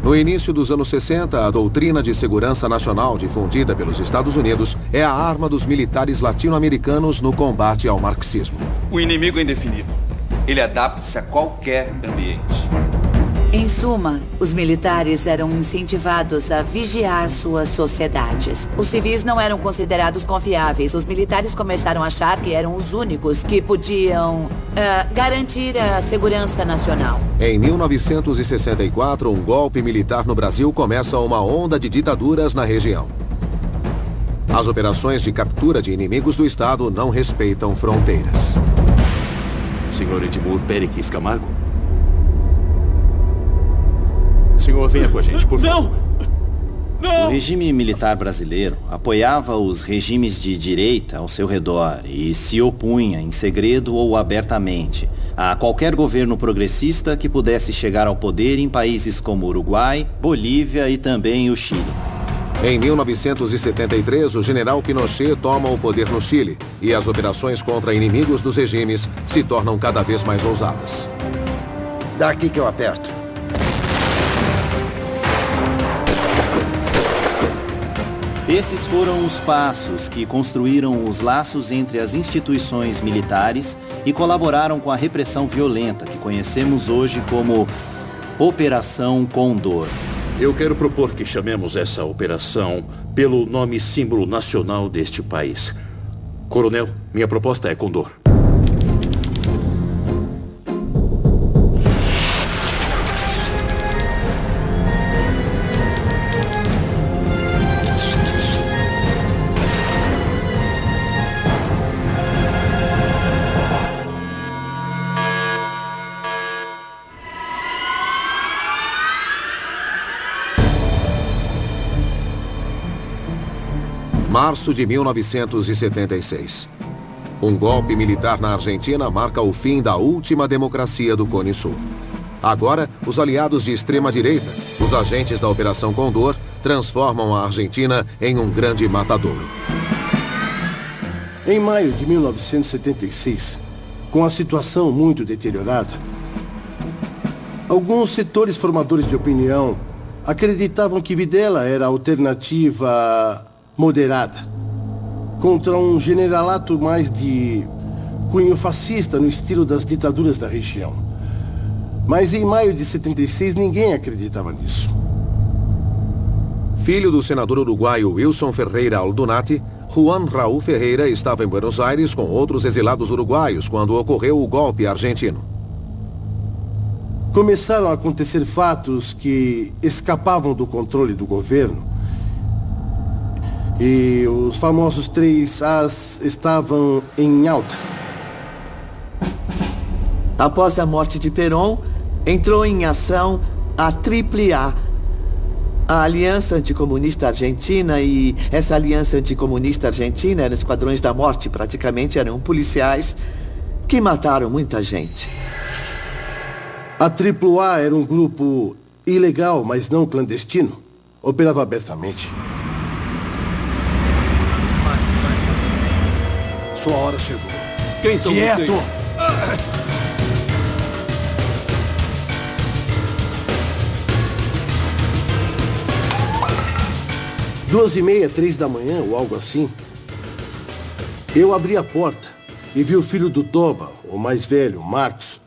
No início dos anos 60, a doutrina de segurança nacional difundida pelos Estados Unidos é a arma dos militares latino-americanos no combate ao marxismo. O inimigo é indefinido. Ele adapta-se a qualquer ambiente. Em suma, os militares eram incentivados a vigiar suas sociedades. Os civis não eram considerados confiáveis. Os militares começaram a achar que eram os únicos que podiam garantir a segurança nacional. Em 1964, um golpe militar no Brasil começa uma onda de ditaduras na região. As operações de captura de inimigos do Estado não respeitam fronteiras. Senhor Edmur Péricles Camargo? Senhor, venha com a gente, por favor. Não! O regime militar brasileiro apoiava os regimes de direita ao seu redor e se opunha, em segredo ou abertamente, a qualquer governo progressista que pudesse chegar ao poder em países como Uruguai, Bolívia e também o Chile. Em 1973, o general Pinochet toma o poder no Chile e as operações contra inimigos dos regimes se tornam cada vez mais ousadas. Daqui que eu aperto. Esses foram os passos que construíram os laços entre as instituições militares e colaboraram com a repressão violenta que conhecemos hoje como Operação Condor. Eu quero propor que chamemos essa operação pelo nome símbolo nacional deste país. Coronel, minha proposta é Condor. Março de 1976. Um golpe militar na Argentina marca o fim da última democracia do Cone Sul. Agora, os aliados de extrema-direita, os agentes da Operação Condor, transformam a Argentina em um grande matadouro. Em maio de 1976, com a situação muito deteriorada, alguns setores formadores de opinião acreditavam que Videla era a alternativa moderada, contra um generalato mais de cunho fascista no estilo das ditaduras da região. Mas em maio de 76 ninguém acreditava nisso. Filho do senador uruguaio Wilson Ferreira Aldunati, Juan Raúl Ferreira estava em Buenos Aires com outros exilados uruguaios quando ocorreu o golpe argentino. Começaram a acontecer fatos que escapavam do controle do governo. E os famosos 3As estavam em alta. Após a morte de Perón, entrou em ação a AAA, a Aliança Anticomunista Argentina, e essa Aliança Anticomunista Argentina eram esquadrões da morte, praticamente eram policiais que mataram muita gente. A AAA era um grupo ilegal, mas não clandestino. Operava abertamente. Sua hora chegou. Quem são Quieto! vocês? 2h30, 3 da manhã, ou algo assim. Eu abri a porta e vi o filho do Toba, o mais velho, Marcos.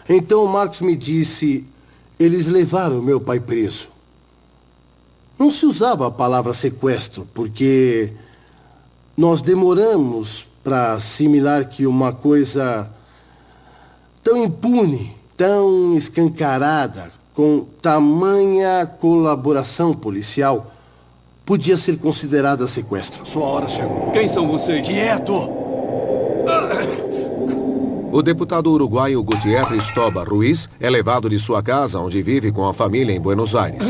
Então o Marcos me disse: eles levaram meu pai preso. Não se usava a palavra sequestro, porque nós demoramos para assimilar que uma coisa tão impune, tão escancarada, com tamanha colaboração policial, podia ser considerada sequestro. Sua hora chegou. Quem são vocês? Quieto! O deputado uruguaio Gutierrez Toba Ruiz é levado de sua casa, onde vive com a família em Buenos Aires.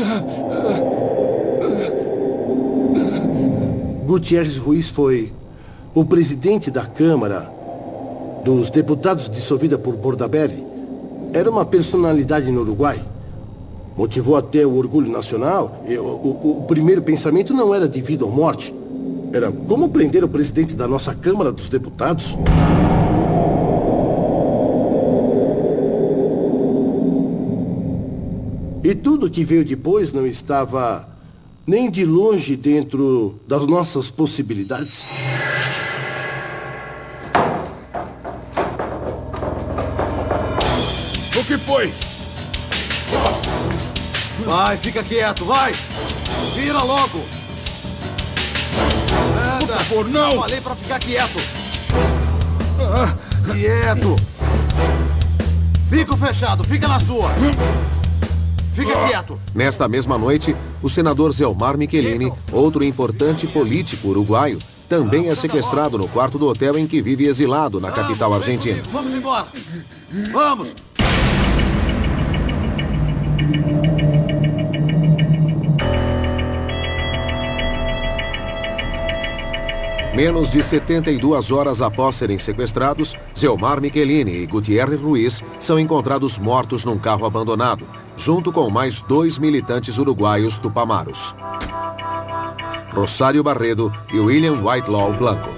Gutierrez Ruiz foi o presidente da Câmara dos Deputados dissolvida por Bordaberry. Era uma personalidade no Uruguai. Motivou até o orgulho nacional. O primeiro pensamento não era de vida ou morte. Era como prender o presidente da nossa Câmara dos Deputados. E tudo que veio depois não estava nem de longe dentro das nossas possibilidades. O que foi? Vai, fica quieto, vai! Vira logo! Por favor, não! Falei pra ficar quieto! Quieto! Bico fechado, fica na sua! Fica quieto! Nesta mesma noite, o senador Zelmar Michelini, outro importante político uruguaio, também é sequestrado no quarto do hotel em que vive exilado na capital argentina. Vamos embora! Vamos! Menos de 72 horas após serem sequestrados, Zelmar Michelini e Gutierrez Ruiz são encontrados mortos num carro abandonado, junto com mais 2 militantes uruguaios tupamaros, Rosário Barredo e William Whitelaw Blanco.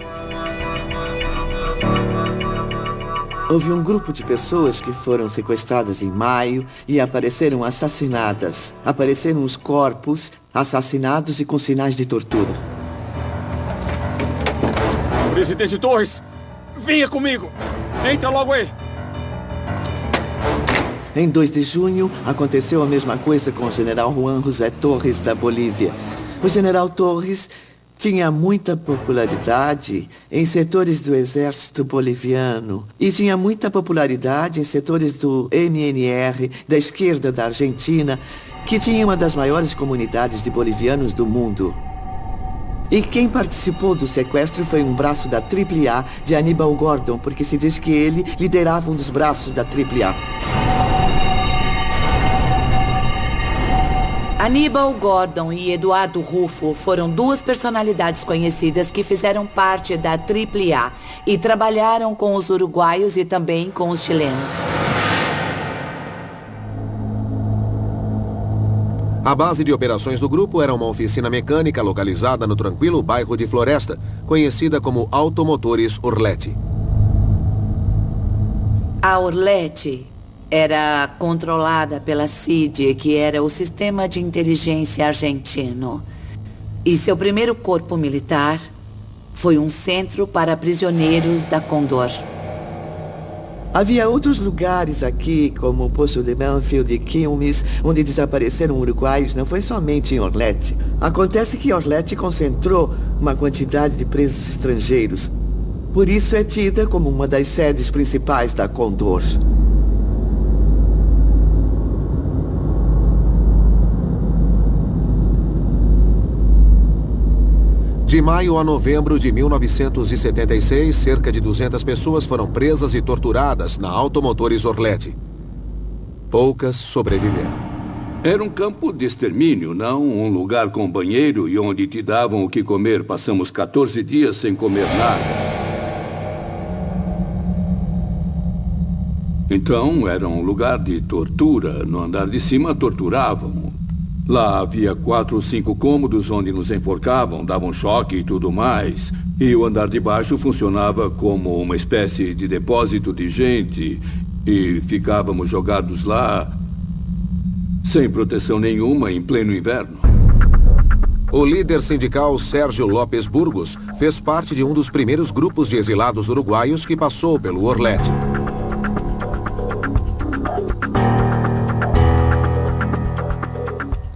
Houve um grupo de pessoas que foram sequestradas em maio e apareceram assassinadas. Apareceram os corpos assassinados e com sinais de tortura. Presidente Torres, venha comigo. Entra logo aí. Em 2 de junho, aconteceu a mesma coisa com o general Juan José Torres, da Bolívia. O general Torres tinha muita popularidade em setores do exército boliviano e tinha muita popularidade em setores do MNR, da esquerda da Argentina, que tinha uma das maiores comunidades de bolivianos do mundo. E quem participou do sequestro foi um braço da AAA de Aníbal Gordon, porque se diz que ele liderava um dos braços da AAA. Aníbal Gordon e Eduardo Rufo foram 2 personalidades conhecidas que fizeram parte da AAA e trabalharam com os uruguaios e também com os chilenos. A base de operações do grupo era uma oficina mecânica localizada no tranquilo bairro de Floresta, conhecida como Automotores Orlete. A Orlete era controlada pela CID, que era o Sistema de Inteligência Argentino. E seu primeiro corpo militar foi um centro para prisioneiros da Condor. Havia outros lugares aqui, como o Poço de Banfield e Quilmes, onde desapareceram uruguaios. Não foi somente em Orlete. Acontece que Orlete concentrou uma quantidade de presos estrangeiros. Por isso é tida como uma das sedes principais da Condor. De maio a novembro de 1976, cerca de 200 pessoas foram presas e torturadas na Automotores Orlete. Poucas sobreviveram. Era um campo de extermínio, não um lugar com banheiro e onde te davam o que comer. Passamos 14 dias sem comer nada. Então, era um lugar de tortura. No andar de cima, torturavam. Lá havia 4 ou 5 cômodos onde nos enforcavam, davam choque e tudo mais. E o andar de baixo funcionava como uma espécie de depósito de gente. E ficávamos jogados lá, sem proteção nenhuma, em pleno inverno. O líder sindical Sérgio Lopes Burgos fez parte de um dos primeiros grupos de exilados uruguaios que passou pelo Orlete.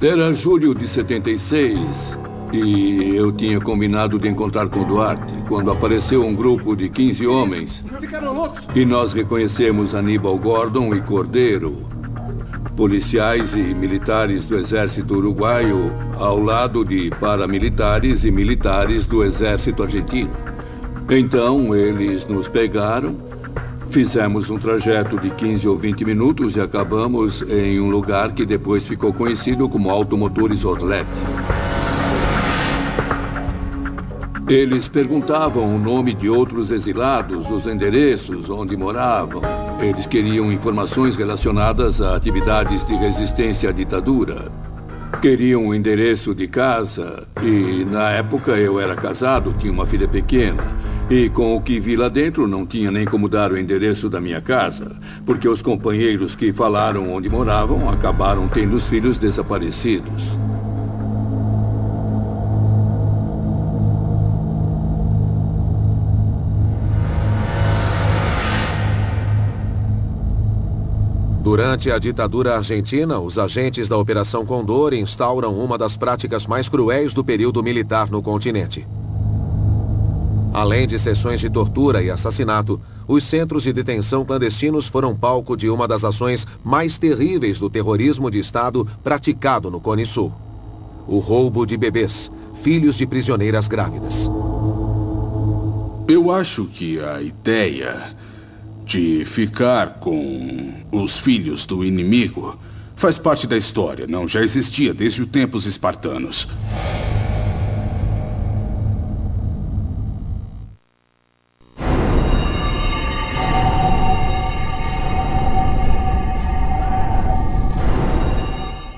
Era julho de 76 e eu tinha combinado de encontrar com Duarte quando apareceu um grupo de 15 homens e nós reconhecemos Aníbal Gordon e Cordeiro, policiais e militares do exército uruguaio ao lado de paramilitares e militares do exército argentino. Então eles nos pegaram. Fizemos um trajeto de 15 ou 20 minutos e acabamos em um lugar que depois ficou conhecido como Automotores Orlete. Eles perguntavam o nome de outros exilados, os endereços, onde moravam. Eles queriam informações relacionadas a atividades de resistência à ditadura. Queriam o endereço de casa e, na época, eu era casado, tinha uma filha pequena. E com o que vi lá dentro, não tinha nem como dar o endereço da minha casa, porque os companheiros que falaram onde moravam acabaram tendo os filhos desaparecidos. Durante a ditadura argentina, os agentes da Operação Condor instauram uma das práticas mais cruéis do período militar no continente. Além de sessões de tortura e assassinato, os centros de detenção clandestinos foram palco de uma das ações mais terríveis do terrorismo de Estado praticado no Cone Sul: o roubo de bebês, filhos de prisioneiras grávidas. Eu acho que a ideia de ficar com os filhos do inimigo faz parte da história, não? Já existia desde os tempos espartanos.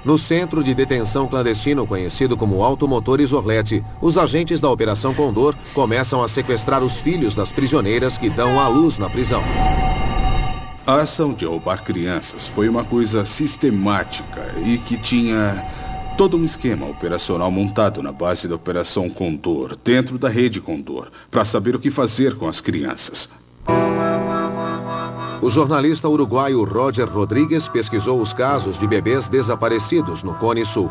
No centro de detenção clandestino conhecido como Automotores Orlete, os agentes da Operação Condor começam a sequestrar os filhos das prisioneiras que dão à luz na prisão. A ação de roubar crianças foi uma coisa sistemática e que tinha todo um esquema operacional montado na base da Operação Condor, dentro da rede Condor, para saber o que fazer com as crianças. O jornalista uruguaio Roger Rodrigues pesquisou os casos de bebês desaparecidos no Cone Sul.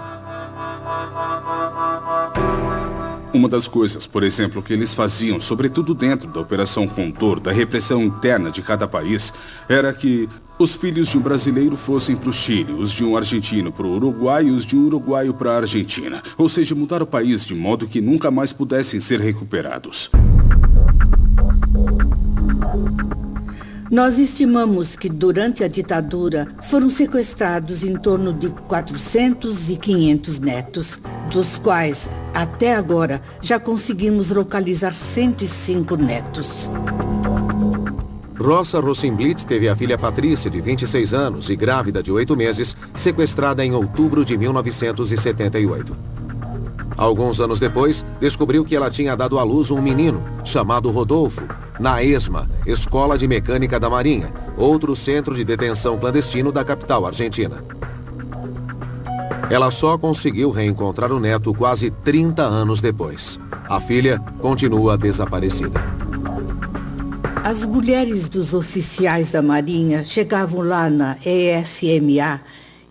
Uma das coisas, por exemplo, que eles faziam, sobretudo dentro da Operação Condor, da repressão interna de cada país, era que os filhos de um brasileiro fossem para o Chile, os de um argentino para o Uruguai e os de um uruguaio para a Argentina. Ou seja, mudar o país de modo que nunca mais pudessem ser recuperados. Nós estimamos que durante a ditadura foram sequestrados em torno de 400 e 500 netos, dos quais, até agora, já conseguimos localizar 105 netos. Rosa Rosenblit teve a filha Patrícia, de 26 anos e grávida de 8 meses, sequestrada em outubro de 1978. Alguns anos depois, descobriu que ela tinha dado à luz um menino, chamado Rodolfo, na ESMA, Escola de Mecânica da Marinha, outro centro de detenção clandestino da capital argentina. Ela só conseguiu reencontrar o neto quase 30 anos depois. A filha continua desaparecida. As mulheres dos oficiais da Marinha chegavam lá na ESMA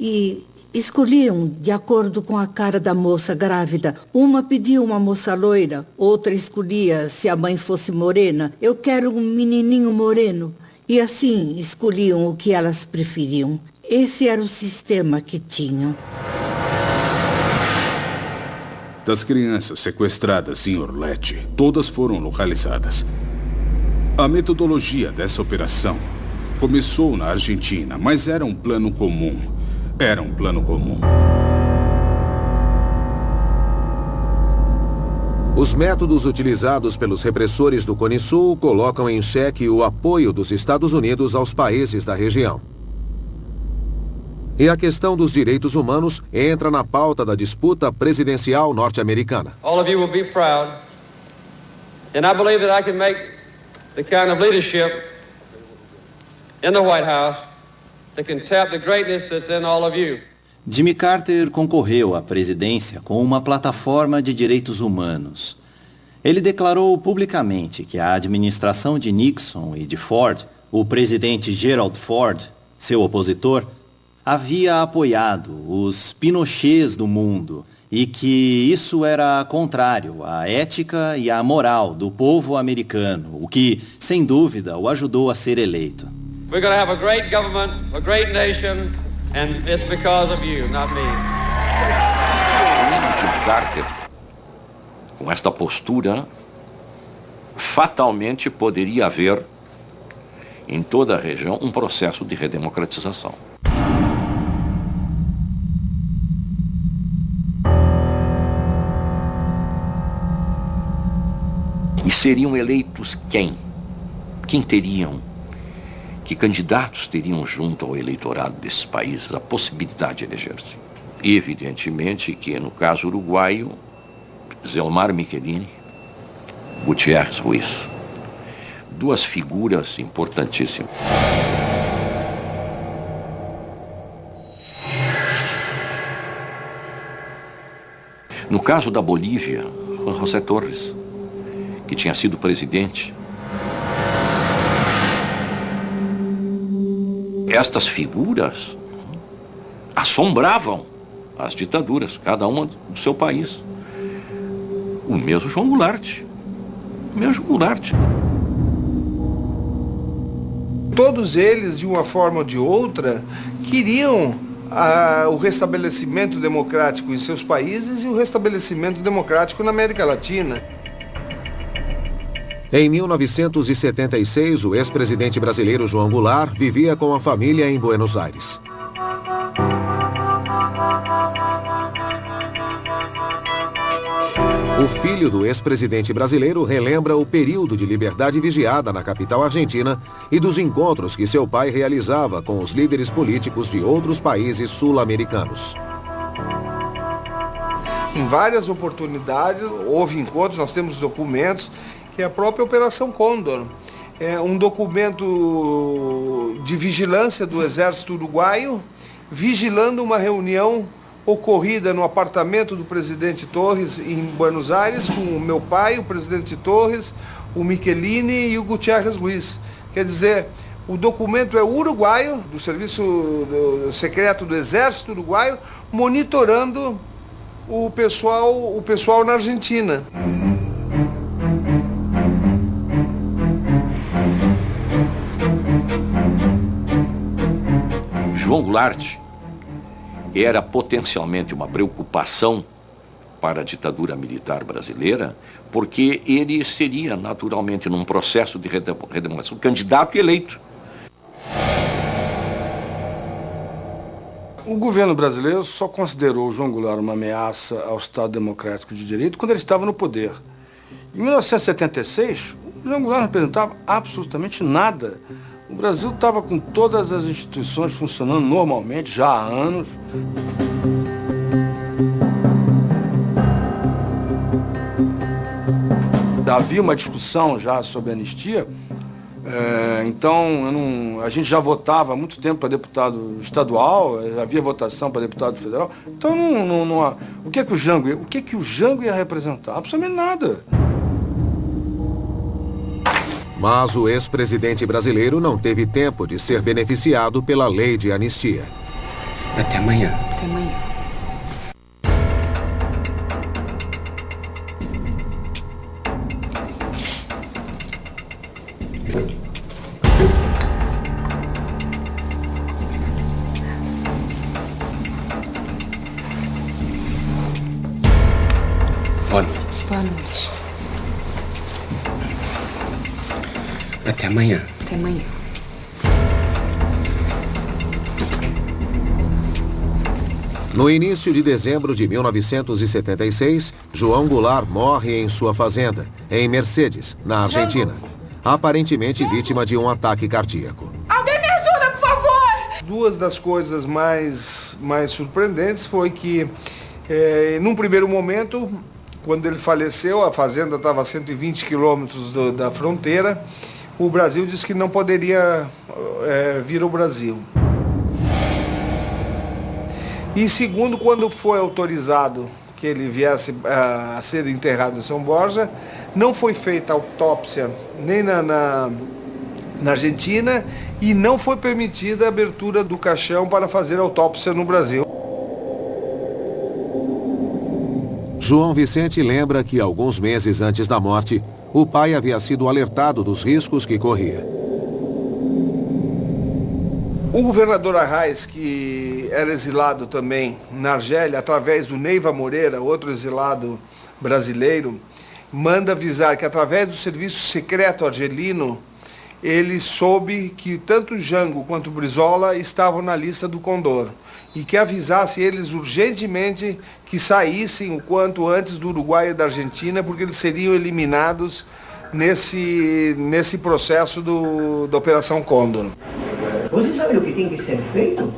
e escolhiam de acordo com a cara da moça grávida. Uma pedia uma moça loira, outra escolhia se a mãe fosse morena. Eu quero um menininho moreno. E assim escolhiam o que elas preferiam. Esse era o sistema que tinham. Das crianças sequestradas em Orlete, todas foram localizadas. A metodologia dessa operação começou na Argentina, mas era um plano comum. Era um plano comum. Os métodos utilizados pelos repressores do Cone Sul colocam em xeque o apoio dos Estados Unidos aos países da região. E a questão dos direitos humanos entra na pauta da disputa presidencial norte-americana. All of you will be proud, and I believe that I can make the kind of leadership in the White House that can tap the greatness that's in all of you. Jimmy Carter concorreu à presidência com uma plataforma de direitos humanos. Ele declarou publicamente que a administração de Nixon e de Ford, o presidente Gerald Ford, seu opositor, havia apoiado os Pinochets do mundo e que isso era contrário à ética e à moral do povo americano, o que, sem dúvida, o ajudou a ser eleito. We're going to have a great government, a great nation, and it's because of you, not me. Assumindo Jimmy Carter, com esta postura, fatalmente poderia haver em toda a região um processo de redemocratização. E seriam eleitos quem? Quem teriam? Que candidatos teriam junto ao eleitorado desses países a possibilidade de eleger-se? Evidentemente que, no caso uruguaio, Zelmar Michelini, Gutierrez Ruiz. duas figuras importantíssimas. No caso da Bolívia, José Torres, que tinha sido presidente. Estas figuras assombravam as ditaduras, cada uma do seu país. O mesmo João Goulart. O mesmo João Goulart. Todos eles, de uma forma ou de outra, queriam o restabelecimento democrático em seus países e o restabelecimento democrático na América Latina. Em 1976, o ex-presidente brasileiro João Goulart vivia com a família em Buenos Aires. O filho do ex-presidente brasileiro relembra o período de liberdade vigiada na capital argentina e dos encontros que seu pai realizava com os líderes políticos de outros países sul-americanos. Em várias oportunidades houve encontros, nós temos documentos, que é a própria Operação Condor. É um documento de vigilância do Exército Uruguaio, vigilando uma reunião ocorrida no apartamento do presidente Torres em Buenos Aires, com o meu pai, o presidente Torres, o Michelini e o Gutiérrez Ruiz. Quer dizer, o documento é uruguaio, do Serviço Secreto do Exército Uruguaio, monitorando o pessoal na Argentina. João Goulart era potencialmente uma preocupação para a ditadura militar brasileira, porque ele seria naturalmente, num processo de redemocratização, candidato e eleito. O governo brasileiro só considerou o João Goulart uma ameaça ao Estado Democrático de Direito quando ele estava no poder. Em 1976, o João Goulart não representava absolutamente nada. O Brasil estava com todas as instituições funcionando normalmente, já há anos. Havia uma discussão já sobre anistia, então a gente já votava há muito tempo para deputado estadual, havia votação para deputado federal. Então não há... O que que o Jango ia representar? Absolutamente nada. Mas o ex-presidente brasileiro não teve tempo de ser beneficiado pela lei de anistia. Até amanhã. Até amanhã. Boa noite. Boa noite. Até amanhã. Até amanhã. No início de dezembro de 1976, João Goulart morre em sua fazenda, em Mercedes, na Argentina, aparentemente vítima de um ataque cardíaco. Alguém me ajuda, por favor! Duas das coisas mais surpreendentes foi que, num primeiro momento, quando ele faleceu, a fazenda estava a 120 quilômetros da fronteira. O Brasil disse que não poderia vir ao Brasil. E segundo, quando foi autorizado que ele viesse a ser enterrado em São Borja, não foi feita autópsia nem na Argentina e não foi permitida a abertura do caixão para fazer autópsia no Brasil. João Vicente lembra que alguns meses antes da morte, o pai havia sido alertado dos riscos que corria. O governador Arraes, que era exilado também na Argélia, através do Neiva Moreira, outro exilado brasileiro, manda avisar que através do serviço secreto argelino, ele soube que tanto Jango quanto Brizola estavam na lista do Condor e que avisasse eles urgentemente que saíssem o quanto antes do Uruguai e da Argentina, porque eles seriam eliminados nesse processo da Operação Condor. Você sabe o que tem que ser feito?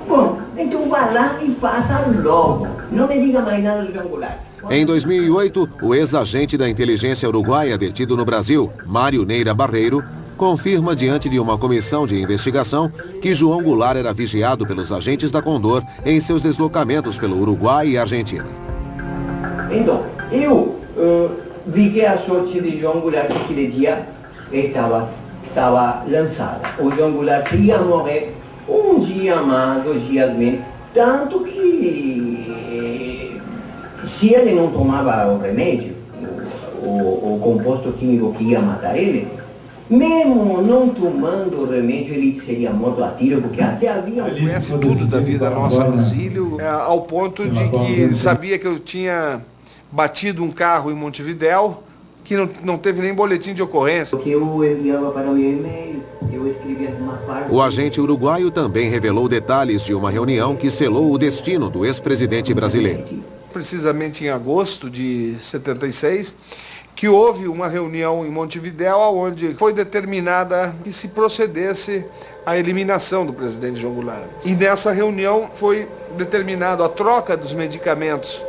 Bom, então vá lá e faça logo. Não me diga mais nada do João Goulart. Em 2008, o ex-agente da inteligência uruguaia detido no Brasil, Mário Neira Barreiro, confirma diante de uma comissão de investigação que João Goulart era vigiado pelos agentes da Condor em seus deslocamentos pelo Uruguai e Argentina. Então, eu vi que a sorte de João Goulart naquele dia estava lançada. O João Goulart ia morrer um dia mais, 2 dias menos, tanto que se ele não tomava o remédio, o composto químico que ia matar ele, mesmo não tomando o remédio, ele seria morto a tiro, porque até havia... Ele conhece tudo da vida nossa no exílio, ao ponto de que ele sabia que eu tinha batido um carro em Montevidéu, que não teve nem boletim de ocorrência. Porque eu enviava para o meu e-mail, eu escrevia uma parte... O agente uruguaio também revelou detalhes de uma reunião que selou o destino do ex-presidente brasileiro. Precisamente em agosto de 76, que houve uma reunião em Montevidéu onde foi determinada que se procedesse à eliminação do presidente João Goulart. E nessa reunião foi determinado a troca dos medicamentos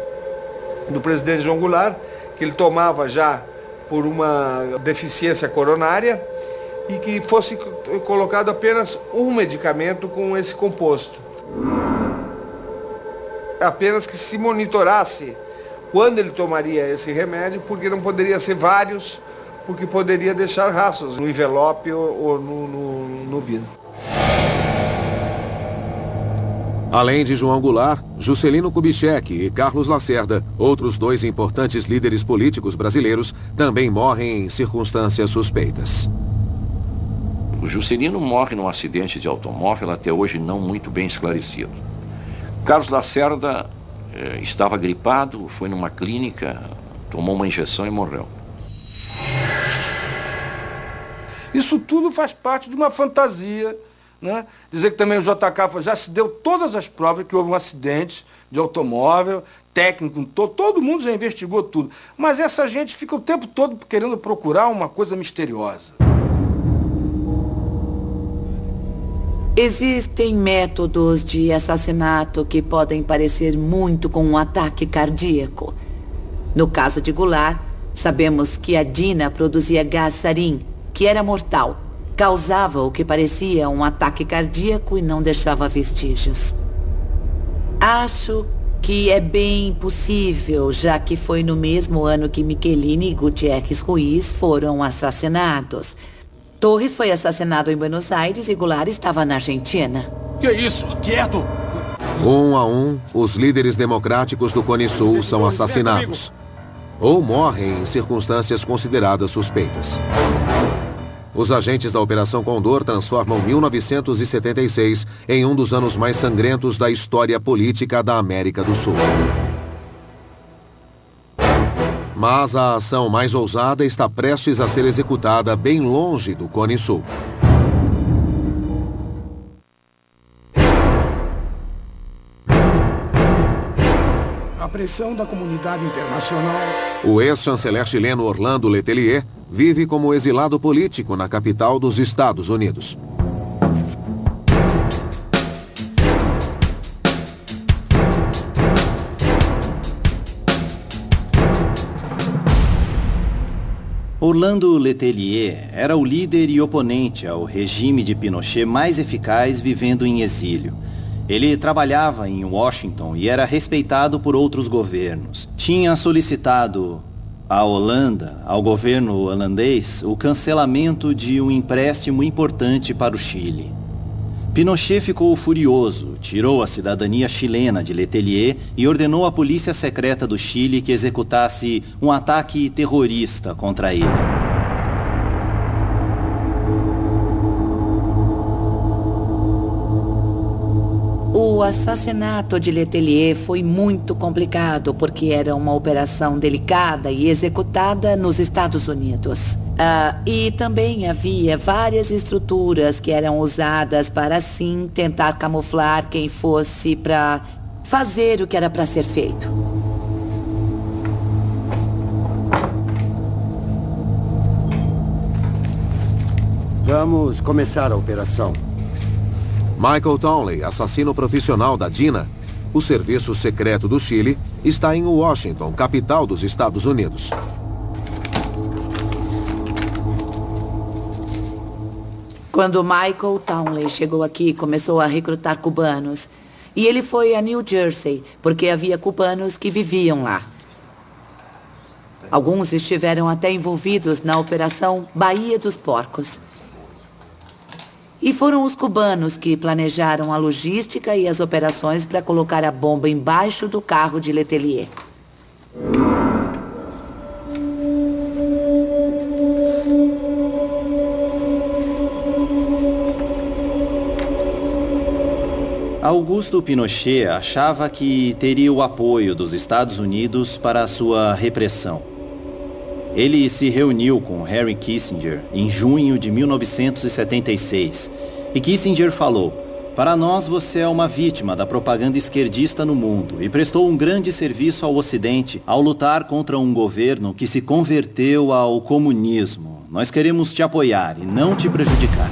do presidente João Goulart, que ele tomava já por uma deficiência coronária, e que fosse colocado apenas um medicamento com esse composto. Apenas que se monitorasse quando ele tomaria esse remédio, porque não poderia ser vários, porque poderia deixar rastros no envelope ou no vidro. Além de João Goulart, Juscelino Kubitschek e Carlos Lacerda, outros 2 importantes líderes políticos brasileiros, também morrem em circunstâncias suspeitas. O Juscelino morre num acidente de automóvel até hoje não muito bem esclarecido. Carlos Lacerda estava gripado, foi numa clínica, tomou uma injeção e morreu. Isso tudo faz parte de uma fantasia, né? Dizer que também o JK já se deu todas as provas que houve um acidente de automóvel, técnico, todo mundo já investigou tudo. Mas essa gente fica o tempo todo querendo procurar uma coisa misteriosa. Existem métodos de assassinato que podem parecer muito com um ataque cardíaco. No caso de Goulart, sabemos que a Dina produzia gás sarin, que era mortal. Causava o que parecia um ataque cardíaco e não deixava vestígios. Acho que é bem possível, já que foi no mesmo ano que Michelini e Gutierrez Ruiz foram assassinados. Torres foi assassinado em Buenos Aires e Goulart estava na Argentina. Que isso? Quieto! Um a um, os líderes democráticos do Cone Sul são assassinados. Ou morrem em circunstâncias consideradas suspeitas. Os agentes da Operação Condor transformam 1976 em um dos anos mais sangrentos da história política da América do Sul. Mas a ação mais ousada está prestes a ser executada bem longe do Cone Sul. A pressão da comunidade internacional... O ex-chanceler chileno Orlando Letelier vive como exilado político na capital dos Estados Unidos. Orlando Letelier era o líder e oponente ao regime de Pinochet mais eficaz vivendo em exílio. Ele trabalhava em Washington e era respeitado por outros governos. Tinha solicitado à Holanda, ao governo holandês, o cancelamento de um empréstimo importante para o Chile. Pinochet ficou furioso, tirou a cidadania chilena de Letelier e ordenou à polícia secreta do Chile que executasse um ataque terrorista contra ele. O assassinato de Letelier foi muito complicado porque era uma operação delicada e executada nos Estados Unidos. E também havia várias estruturas que eram usadas para, assim, tentar camuflar quem fosse para fazer o que era para ser feito. Vamos começar a operação. Michael Townley, assassino profissional da Dina, o Serviço Secreto do Chile está em Washington, capital dos Estados Unidos. Quando Michael Townley chegou aqui, começou a recrutar cubanos. E ele foi a New Jersey, porque havia cubanos que viviam lá. Alguns estiveram até envolvidos na Operação Baía dos Porcos. E foram os cubanos que planejaram a logística e as operações para colocar a bomba embaixo do carro de Letelier. Augusto Pinochet achava que teria o apoio dos Estados Unidos para a sua repressão. Ele se reuniu com Henry Kissinger em junho de 1976 e Kissinger falou: "Para nós você é uma vítima da propaganda esquerdista no mundo e prestou um grande serviço ao Ocidente ao lutar contra um governo que se converteu ao comunismo. Nós queremos te apoiar e não te prejudicar."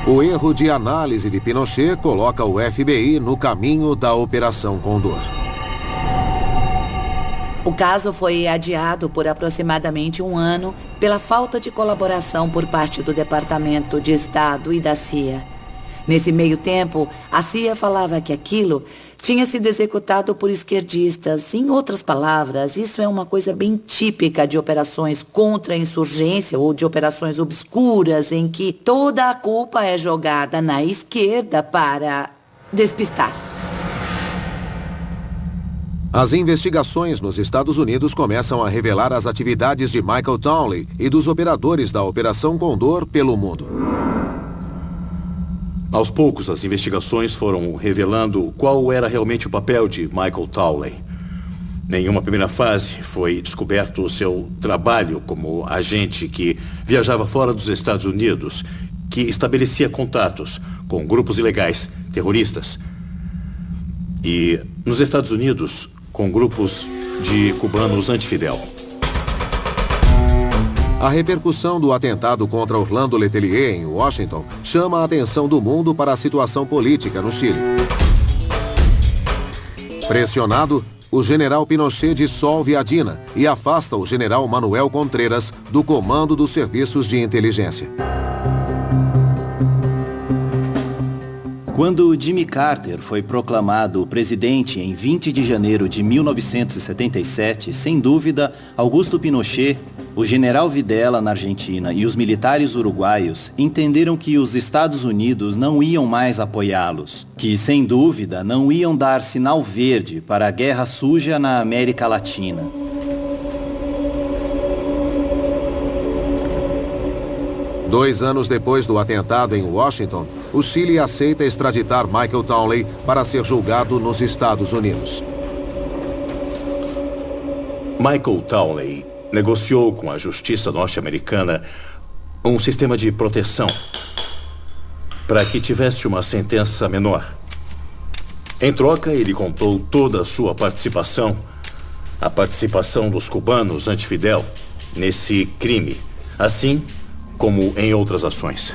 O erro de análise de Pinochet coloca o FBI no caminho da Operação Condor. O caso foi adiado por aproximadamente um ano pela falta de colaboração por parte do Departamento de Estado e da CIA. Nesse meio tempo, a CIA falava que aquilo tinha sido executado por esquerdistas. Em outras palavras, isso é uma coisa bem típica de operações contra a insurgência ou de operações obscuras em que toda a culpa é jogada na esquerda para despistar. As investigações nos Estados Unidos começam a revelar as atividades de Michael Townley e dos operadores da Operação Condor pelo mundo. Aos poucos, as investigações foram revelando qual era realmente o papel de Michael Townley. Em uma primeira fase, foi descoberto o seu trabalho como agente que viajava fora dos Estados Unidos, que estabelecia contatos com grupos ilegais, terroristas. E nos Estados Unidos, com grupos de cubanos anti-Fidel. A repercussão do atentado contra Orlando Letelier em Washington chama a atenção do mundo para a situação política no Chile. Pressionado, o general Pinochet dissolve a DINA e afasta o general Manuel Contreras do comando dos serviços de inteligência. Quando Jimmy Carter foi proclamado presidente em 20 de janeiro de 1977, sem dúvida, Augusto Pinochet, o general Videla na Argentina e os militares uruguaios entenderam que os Estados Unidos não iam mais apoiá-los, que, sem dúvida, não iam dar sinal verde para a guerra suja na América Latina. Dois anos depois do atentado em Washington, o Chile aceita extraditar Michael Townley para ser julgado nos Estados Unidos. Michael Townley negociou com a justiça norte-americana um sistema de proteção para que tivesse uma sentença menor. Em troca, ele contou toda a sua participação, a participação dos cubanos anti-Fidel nesse crime, assim como em outras ações.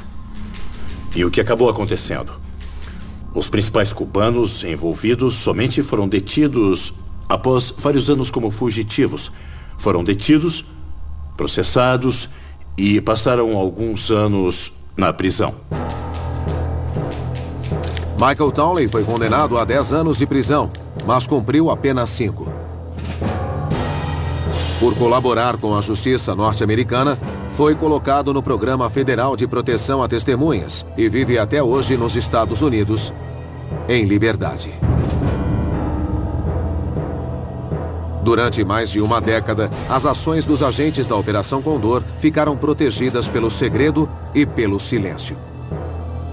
E o que acabou acontecendo? Os principais cubanos envolvidos somente foram detidos após vários anos como fugitivos. Foram detidos, processados e passaram alguns anos na prisão. Michael Townley foi condenado a 10 anos de prisão, mas cumpriu apenas 5. Por colaborar com a justiça norte-americana, foi colocado no Programa Federal de Proteção a Testemunhas e vive até hoje nos Estados Unidos, em liberdade. Durante mais de uma década, as ações dos agentes da Operação Condor ficaram protegidas pelo segredo e pelo silêncio.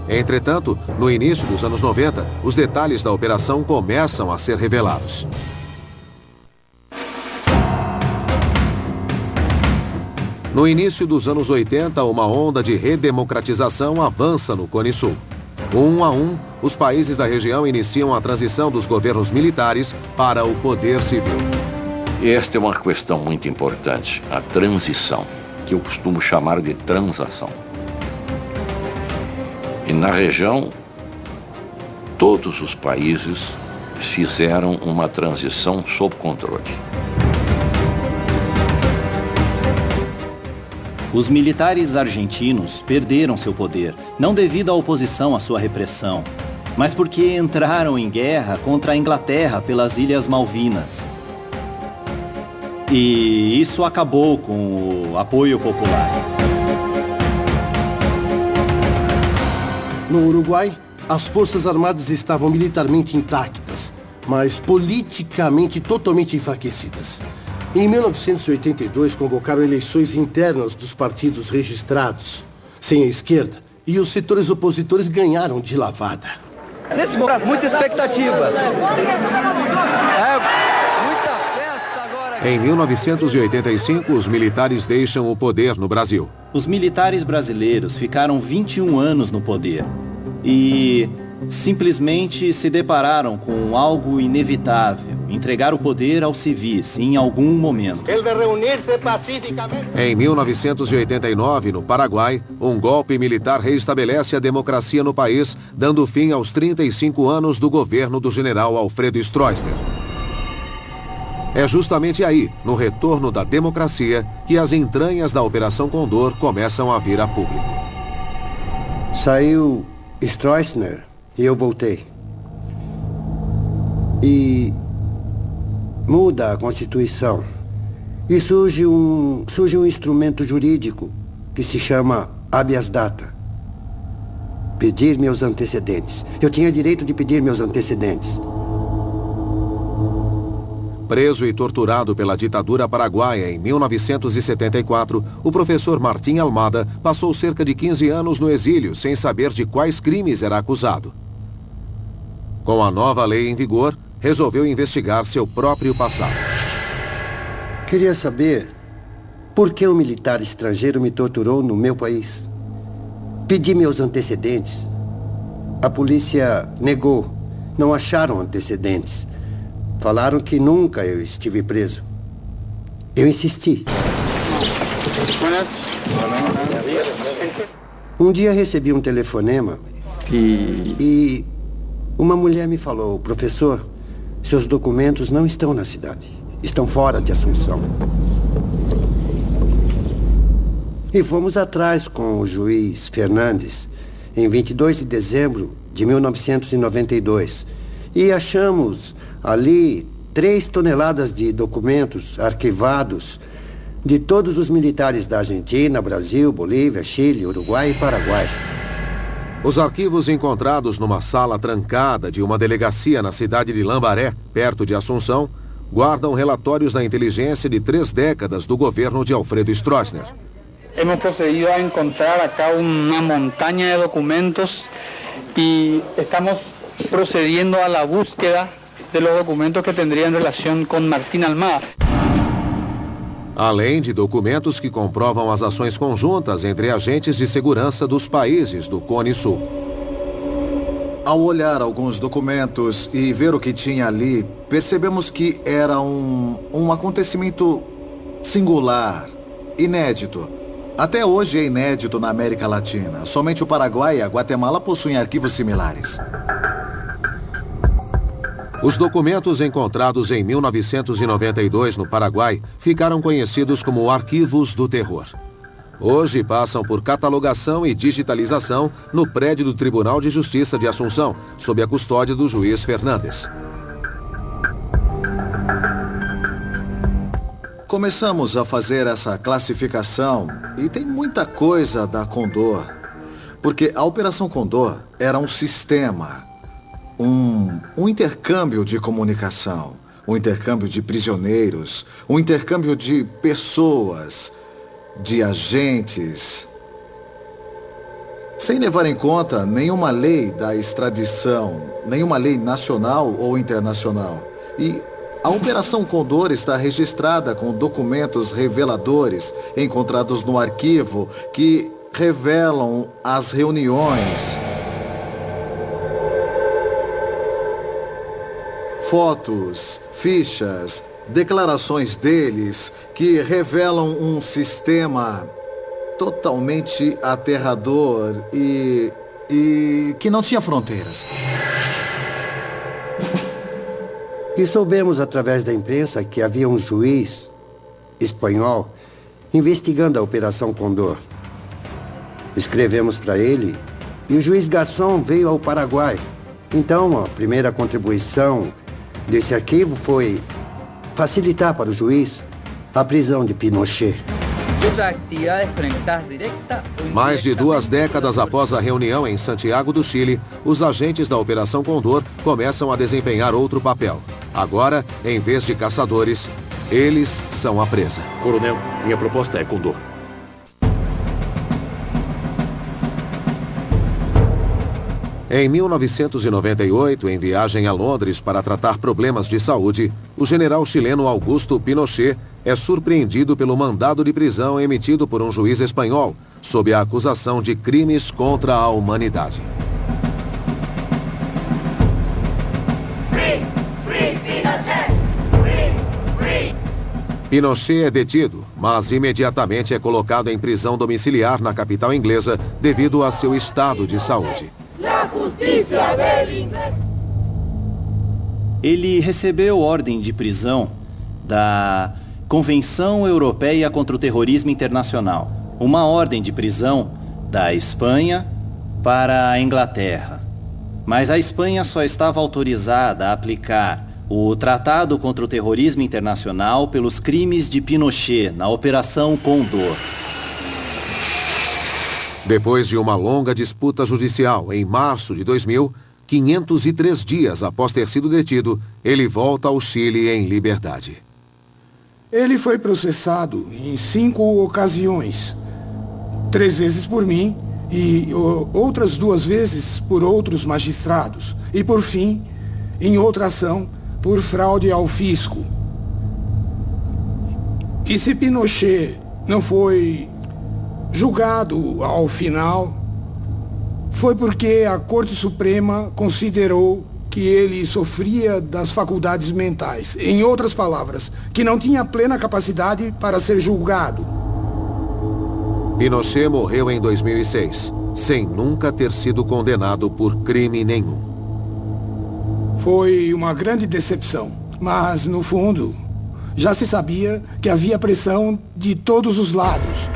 Entretanto, no início dos anos 90, os detalhes da operação começam a ser revelados. No início dos anos 80, uma onda de redemocratização avança no Cone Sul. Um a um, os países da região iniciam a transição dos governos militares para o poder civil. Esta é uma questão muito importante, a transição, que eu costumo chamar de transação. E na região, todos os países fizeram uma transição sob controle. Os militares argentinos perderam seu poder, não devido à oposição à sua repressão, mas porque entraram em guerra contra a Inglaterra pelas Ilhas Malvinas. E isso acabou com o apoio popular. No Uruguai, as forças armadas estavam militarmente intactas, mas politicamente totalmente enfraquecidas. Em 1982, convocaram eleições internas dos partidos registrados, sem a esquerda, e os setores opositores ganharam de lavada. Nesse momento, muita expectativa. Em 1985, os militares deixam o poder no Brasil. Os militares brasileiros ficaram 21 anos no poder e simplesmente se depararam com algo inevitável: entregar o poder aos civis em algum momento. Em 1989, no Paraguai, um golpe militar reestabelece a democracia no país, dando fim aos 35 anos do governo do general Alfredo Stroessner. É justamente aí, no retorno da democracia, que as entranhas da Operação Condor começam a vir a público. Saiu Stroessner e eu voltei. E muda a Constituição. E surge um instrumento jurídico que se chama habeas data. Pedir meus antecedentes. Eu tinha direito de pedir meus antecedentes. Preso e torturado pela ditadura paraguaia em 1974, o professor Martim Almada passou cerca de 15 anos no exílio sem saber de quais crimes era acusado. Com a nova lei em vigor, resolveu investigar seu próprio passado. Queria saber por que um militar estrangeiro me torturou no meu país. Pedi meus antecedentes. A polícia negou. Não acharam antecedentes. Falaram que nunca eu estive preso. Eu insisti. Um dia recebi um telefonema e uma mulher me falou: professor, seus documentos não estão na cidade. Estão fora de Assunção. E fomos atrás com o juiz Fernandes em 22 de dezembro de 1992. E achamos ali 3 toneladas de documentos arquivados de todos os militares da Argentina, Brasil, Bolívia, Chile, Uruguai e Paraguai. Os arquivos encontrados numa sala trancada de uma delegacia na cidade de Lambaré, perto de Assunção, guardam relatórios da inteligência de 3 décadas do governo de Alfredo Stroessner. Hemos procedido a encontrar acá una montaña de documentos y estamos procediendo a la búsqueda de los documentos que tendrían relación con Martín Almada. Além de documentos que comprovam as ações conjuntas entre agentes de segurança dos países do Cone Sul. Ao olhar alguns documentos e ver o que tinha ali, percebemos que era um acontecimento singular, inédito. Até hoje é inédito na América Latina. Somente o Paraguai e a Guatemala possuem arquivos similares. Os documentos encontrados em 1992 no Paraguai ficaram conhecidos como Arquivos do Terror. Hoje passam por catalogação e digitalização no prédio do Tribunal de Justiça de Assunção, sob a custódia do juiz Fernandes. Começamos a fazer essa classificação e tem muita coisa da Condor. Porque a Operação Condor era um sistema, um intercâmbio de comunicação, um intercâmbio de prisioneiros, um intercâmbio de pessoas, de agentes, sem levar em conta nenhuma lei da extradição, nenhuma lei nacional ou internacional. E a Operação Condor está registrada com documentos reveladores encontrados no arquivo que revelam as reuniões, fotos, fichas, declarações deles que revelam um sistema totalmente aterrador e que não tinha fronteiras. E soubemos através da imprensa que havia um juiz espanhol investigando a Operação Condor. Escrevemos para ele e o juiz Garçom veio ao Paraguai. Então, a primeira contribuição desse arquivo foi facilitar para o juiz a prisão de Pinochet. Mais de 2 décadas após a reunião em Santiago do Chile, os agentes da Operação Condor começam a desempenhar outro papel. Agora, em vez de caçadores, eles são a presa. Coronel, minha proposta é Condor. Em 1998, em viagem a Londres para tratar problemas de saúde, o general chileno Augusto Pinochet é surpreendido pelo mandado de prisão emitido por um juiz espanhol, sob a acusação de crimes contra a humanidade. Pinochet é detido, mas imediatamente é colocado em prisão domiciliar na capital inglesa devido a seu estado de saúde. Ele recebeu ordem de prisão da Convenção Europeia contra o Terrorismo Internacional, uma ordem de prisão da Espanha para a Inglaterra. Mas a Espanha só estava autorizada a aplicar o Tratado contra o Terrorismo Internacional pelos crimes de Pinochet na Operação Condor. Depois de uma longa disputa judicial, em março de 2000, 503 dias após ter sido detido, ele volta ao Chile em liberdade. Ele foi processado em 5 ocasiões. 3 vezes por mim e outras 2 vezes por outros magistrados. E, por fim, em outra ação, por fraude ao fisco. E se Pinochet não foi julgado ao final, foi porque a Corte Suprema considerou que ele sofria das faculdades mentais. Em outras palavras, que não tinha plena capacidade para ser julgado. Pinochet morreu em 2006, sem nunca ter sido condenado por crime nenhum. Foi uma grande decepção, mas, no fundo, já se sabia que havia pressão de todos os lados.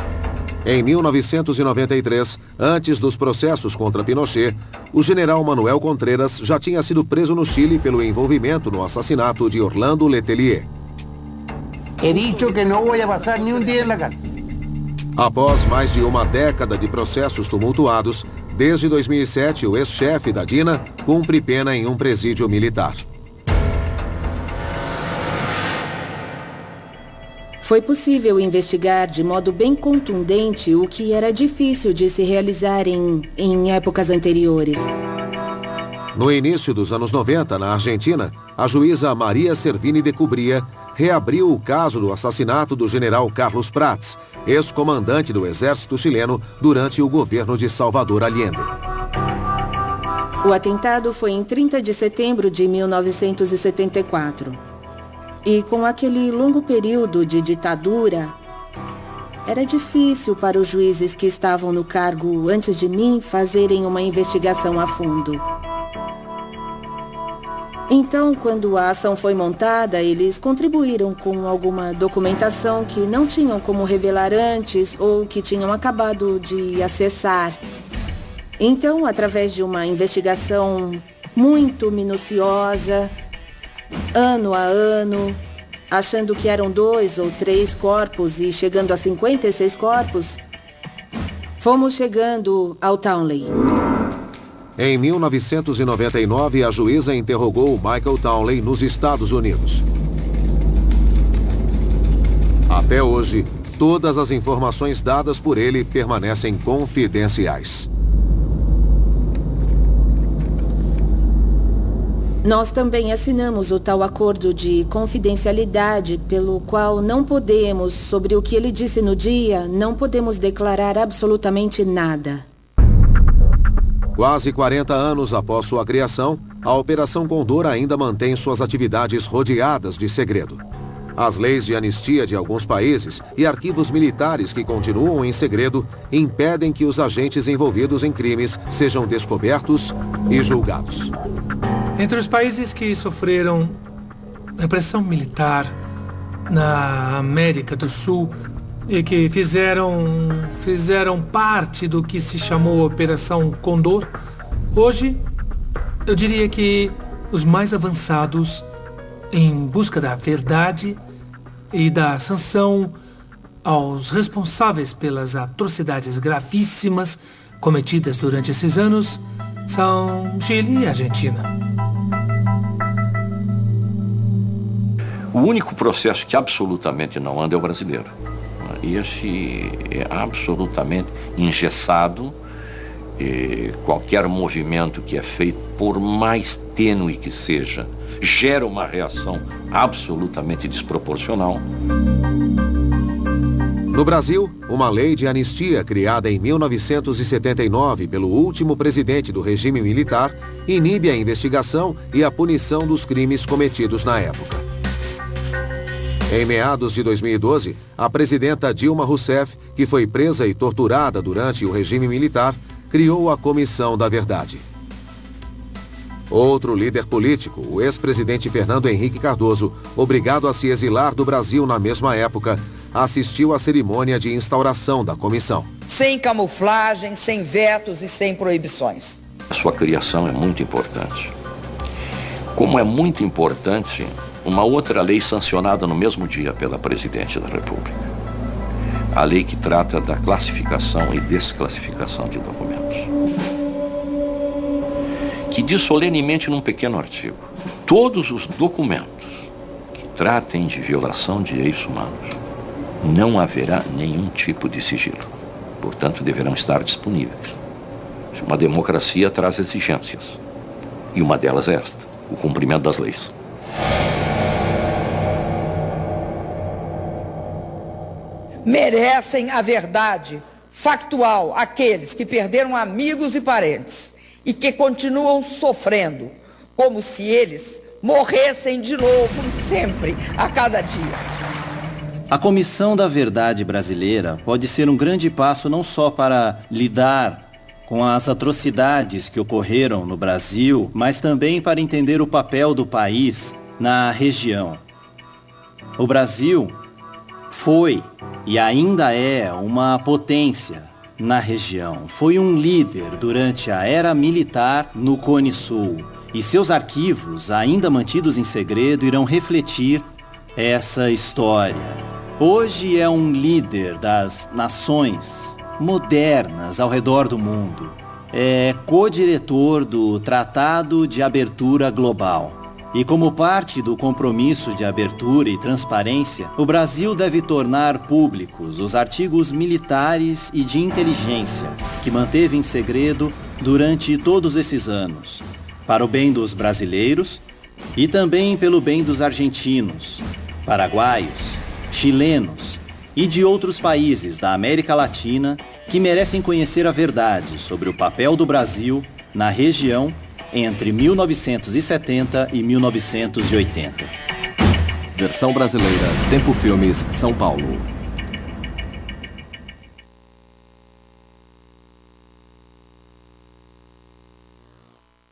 Em 1993, antes dos processos contra Pinochet, o general Manuel Contreras já tinha sido preso no Chile pelo envolvimento no assassinato de Orlando Letelier. He dicho que no voy a pasar ni un día en la cárcel. Após mais de uma década de processos tumultuados, desde 2007, o ex-chefe da DINA cumpre pena em um presídio militar. Foi possível investigar de modo bem contundente o que era difícil de se realizar em épocas anteriores. No início dos anos 90, na Argentina, a juíza Maria Servini de Cubría reabriu o caso do assassinato do general Carlos Prats, ex-comandante do exército chileno durante o governo de Salvador Allende. O atentado foi em 30 de setembro de 1974. E com aquele longo período de ditadura, era difícil para os juízes que estavam no cargo antes de mim fazerem uma investigação a fundo. Então, quando a ação foi montada, eles contribuíram com alguma documentação que não tinham como revelar antes ou que tinham acabado de acessar. Então, através de uma investigação muito minuciosa, ano a ano, achando que eram 2 ou 3 corpos e chegando a 56 corpos, fomos chegando ao Townley. Em 1999, a juíza interrogou Michael Townley nos Estados Unidos. Até hoje, todas as informações dadas por ele permanecem confidenciais. Nós também assinamos o tal acordo de confidencialidade pelo qual não podemos, sobre o que ele disse no dia, não podemos declarar absolutamente nada. Quase 40 anos após sua criação, a Operação Condor ainda mantém suas atividades rodeadas de segredo. As leis de anistia de alguns países e arquivos militares que continuam em segredo impedem que os agentes envolvidos em crimes sejam descobertos e julgados. Entre os países que sofreram repressão militar na América do Sul e que fizeram parte do que se chamou Operação Condor, hoje eu diria que os mais avançados em busca da verdade e da sanção aos responsáveis pelas atrocidades gravíssimas cometidas durante esses anos são Chile e Argentina. O único processo que absolutamente não anda é o brasileiro. Esse é absolutamente engessado. E qualquer movimento que é feito, por mais tênue que seja, gera uma reação absolutamente desproporcional. No Brasil, uma lei de anistia criada em 1979 pelo último presidente do regime militar inibe a investigação e a punição dos crimes cometidos na época. Em meados de 2012, a presidenta Dilma Rousseff, que foi presa e torturada durante o regime militar, criou a Comissão da Verdade. Outro líder político, o ex-presidente Fernando Henrique Cardoso, obrigado a se exilar do Brasil na mesma época, assistiu à cerimônia de instauração da comissão. Sem camuflagem, sem vetos e sem proibições. A sua criação é muito importante. Como é muito importante uma outra lei sancionada no mesmo dia pela Presidente da República. A lei que trata da classificação e desclassificação de documentos. Que diz solenemente num pequeno artigo: todos os documentos que tratem de violação de direitos humanos não haverá nenhum tipo de sigilo. Portanto, deverão estar disponíveis. Uma democracia traz exigências. E uma delas é esta: o cumprimento das leis. Merecem a verdade factual aqueles que perderam amigos e parentes e que continuam sofrendo, como se eles morressem de novo sempre, a cada dia. A Comissão da Verdade Brasileira pode ser um grande passo não só para lidar com as atrocidades que ocorreram no Brasil, mas também para entender o papel do país na região. O Brasil foi e ainda é uma potência na região. Foi um líder durante a era militar no Cone Sul. E seus arquivos, ainda mantidos em segredo, irão refletir essa história. Hoje é um líder das nações modernas ao redor do mundo. É co-diretor do Tratado de Abertura Global. E como parte do compromisso de abertura e transparência, o Brasil deve tornar públicos os artigos militares e de inteligência que manteve em segredo durante todos esses anos, para o bem dos brasileiros e também pelo bem dos argentinos, paraguaios, chilenos e de outros países da América Latina que merecem conhecer a verdade sobre o papel do Brasil na região entre 1970 e 1980. Versão brasileira, Tempo Filmes, São Paulo.